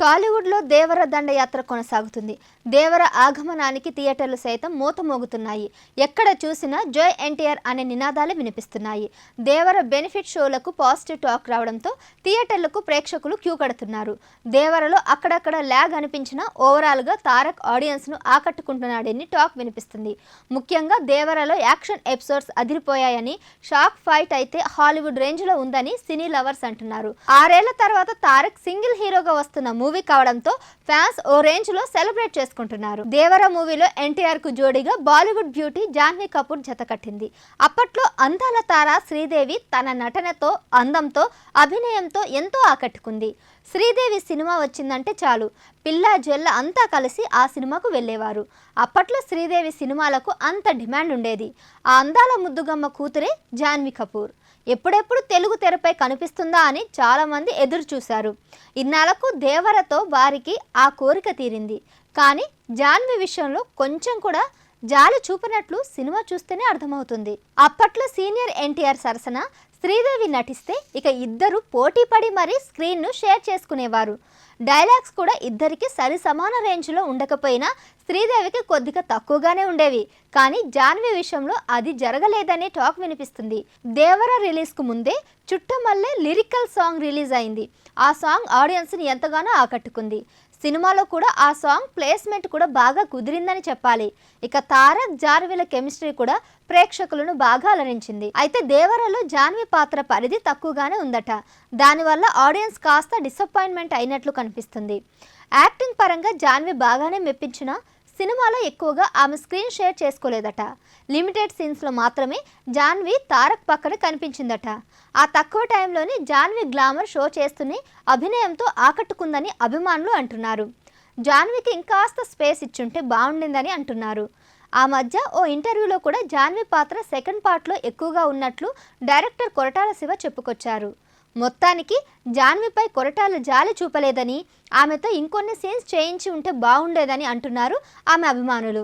టాలీవుడ్లో దేవర దండయాత్ర కొనసాగుతుంది. దేవర ఆగమనానికి థియేటర్లు సైతం మోతమోగుతున్నాయి. ఎక్కడ చూసినా జై ఎన్టీఆర్ అనే నినాదాలు వినిపిస్తున్నాయి. దేవర బెనిఫిట్ షోలకు పాజిటివ్ టాక్ రావడంతో థియేటర్లకు ప్రేక్షకులు క్యూ కడుతున్నారు. దేవరలో అక్కడక్కడ ల్యాగ్ అనిపించినా ఓవరాల్గా తారక్ ఆడియన్స్ను ఆకట్టుకుంటున్నాడని టాక్ వినిపిస్తుంది. ముఖ్యంగా దేవరలో యాక్షన్ ఎపిసోడ్స్ అదిరిపోయాయని, షాక్ ఫైట్ అయితే హాలీవుడ్ రేంజ్లో ఉందని సినీ లవర్స్ అంటున్నారు. 6 ఏళ్ల తర్వాత తారక్ సింగిల్ హీరోగా వస్తున్న మూవీ కావడంతో ఫ్యాన్స్ ఓ రేంజ్ లో సెలబ్రేట్ చేసుకుంటున్నారు. దేవర మూవీలో ఎన్టీఆర్ కు జోడీగా బాలీవుడ్ బ్యూటీ జాన్వీ కపూర్ జతకట్టింది. అప్పట్లో అందాల తార శ్రీదేవి తన నటనతో, అందంతో, అభినయంతో ఎంతో ఆకట్టుకుంది. శ్రీదేవి సినిమా వచ్చిందంటే చాలు పిల్ల జెల్ల అంతా కలిసి ఆ సినిమాకు వెళ్ళేవారు. అప్పట్లో శ్రీదేవి సినిమాలకు అంత డిమాండ్ ఉండేది. ఆ అందాల ముద్దుగమ్మ కూతురే జాన్వీ కపూర్. ఎప్పుడెప్పుడు తెలుగు తెరపై కనిపిస్తుందా అని చాలామంది ఎదురు చూశారు. ఇన్నాళ్లకు దేవరతో వారికి ఆ కోరిక తీరింది. కానీ జాన్వీ విషయంలో కొంచెం కూడా జాలి చూపినట్లు సినిమా చూస్తేనే అర్థమవుతుంది. అప్పట్లో సీనియర్ ఎన్టీఆర్ సరసన శ్రీదేవి నటిస్తే ఇక ఇద్దరు పోటీ పడి మరీ స్క్రీన్ను షేర్ చేసుకునేవారు. డైలాగ్స్ కూడా ఇద్దరికి సరి సమాన రేంజ్లో ఉండకపోయినా శ్రీదేవికి కొద్దిగా తక్కువగానే ఉండేవి. కానీ జాన్వీ విషయంలో అది జరగలేదనే టాక్ వినిపిస్తుంది. దేవర రిలీజ్కు ముందే చుట్టమల్లె లిరికల్ సాంగ్ రిలీజ్ అయింది. ఆ సాంగ్ ఆడియన్స్ని ఎంతగానో ఆకట్టుకుంది. సినిమాలో కూడా ఆ సాంగ్ ప్లేస్మెంట్ కూడా బాగా కుదిరిందని చెప్పాలి. ఇక తారక్ జాన్వీల కెమిస్ట్రీ కూడా ప్రేక్షకులను బాగా అలరించింది. అయితే దేవరలో జాన్వీ పాత్ర పరిధి తక్కువగానే ఉందట. దానివల్ల ఆడియన్స్ కాస్త డిసప్పాయింట్మెంట్ అయినట్లు కనిపిస్తుంది. యాక్టింగ్ పరంగా జాన్వీ బాగానే మెప్పించినా సినిమాలో ఎక్కువగా ఆమె స్క్రీన్ షేర్ చేసుకోలేదట. లిమిటెడ్ సీన్స్లో మాత్రమే జాన్వీ తారక్ పక్కన కనిపించిందట. ఆ తక్కువ టైంలోనే జాన్వీ గ్లామర్ షో చేస్తూనే అభినయంతో ఆకట్టుకుందని అభిమానులు అంటున్నారు. జాన్వీకి ఇంకాస్త స్పేస్ ఇచ్చుంటే బాగుండిందని అంటున్నారు. ఆ మధ్య ఓ ఇంటర్వ్యూలో కూడా జాన్వీ పాత్ర సెకండ్ పార్ట్లో ఎక్కువగా ఉన్నట్లు డైరెక్టర్ కొరటాల శివ చెప్పుకొచ్చారు. మొత్తానికి జాన్వీపై కొరటాల జాలి చూపలేదని, ఆమెతో ఇంకొన్ని సీన్స్ చేయించి ఉంటే బాగుండేదని అంటున్నారు ఆమె అభిమానులు.